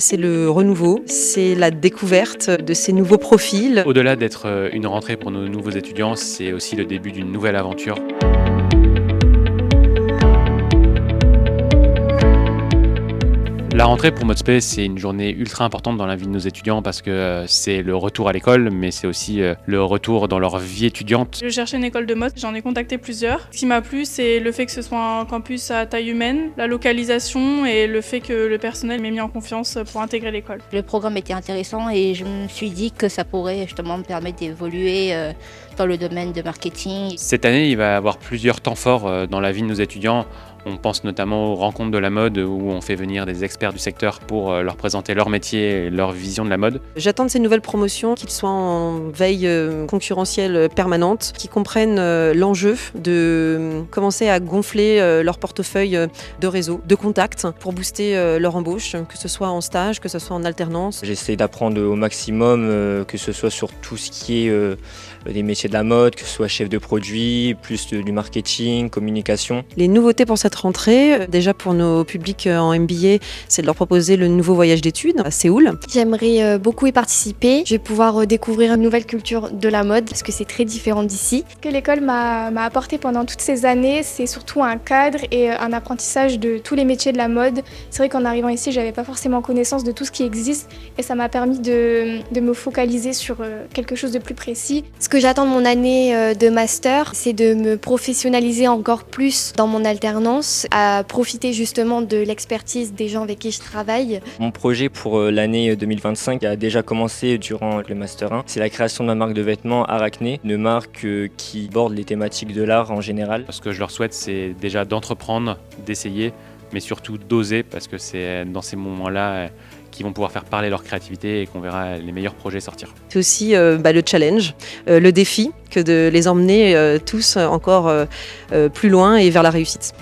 C'est le renouveau, c'est la découverte de ces nouveaux profils. Au-delà d'être une rentrée pour nos nouveaux étudiants, c'est aussi le début d'une nouvelle aventure. La rentrée pour Modspay, c'est une journée ultra importante dans la vie de nos étudiants parce que c'est le retour à l'école, mais c'est aussi le retour dans leur vie étudiante. Je cherchais une école de mode, j'en ai contacté plusieurs. Ce qui m'a plu, c'est le fait que ce soit un campus à taille humaine, la localisation et le fait que le personnel m'ait mis en confiance pour intégrer l'école. Le programme était intéressant et je me suis dit que ça pourrait justement me permettre d'évoluer dans le domaine de marketing. Cette année, il va y avoir plusieurs temps forts dans la vie de nos étudiants. On pense notamment aux rencontres de la mode où on fait venir des experts du secteur pour leur présenter leur métier et leur vision de la mode. J'attends de ces nouvelles promotions qu'ils soient en veille concurrentielle permanente, qu'ils comprennent l'enjeu de commencer à gonfler leur portefeuille de réseau, de contacts pour booster leur embauche, que ce soit en stage, que ce soit en alternance. J'essaie d'apprendre au maximum, que ce soit sur tout ce qui est des métiers de la mode, que ce soit chef de produit, plus du marketing, communication. Les nouveautés pour cette rentrée, déjà pour nos publics en MBA, c'est de leur proposer le nouveau voyage d'études à Séoul. J'aimerais beaucoup y participer. Je vais pouvoir découvrir une nouvelle culture de la mode parce que c'est très différent d'ici. Ce que l'école m'a apporté pendant toutes ces années, c'est surtout un cadre et un apprentissage de tous les métiers de la mode. C'est vrai qu'en arrivant ici, j'avais pas forcément connaissance de tout ce qui existe et ça m'a permis de me focaliser sur quelque chose de plus précis. Ce que j'attends de mon année de master, c'est de me professionnaliser encore plus dans mon alternance, à profiter justement de l'expertise des gens avec qui je travaille. Mon projet pour l'année 2025 a déjà commencé durant le Master 1. C'est la création de ma marque de vêtements Arachné, une marque qui borde les thématiques de l'art en général. Ce que je leur souhaite, c'est déjà d'entreprendre, d'essayer, mais surtout d'oser parce que c'est dans ces moments-là qu'ils vont pouvoir faire parler leur créativité et qu'on verra les meilleurs projets sortir. C'est aussi le challenge, le défi que de les emmener tous encore plus loin et vers la réussite.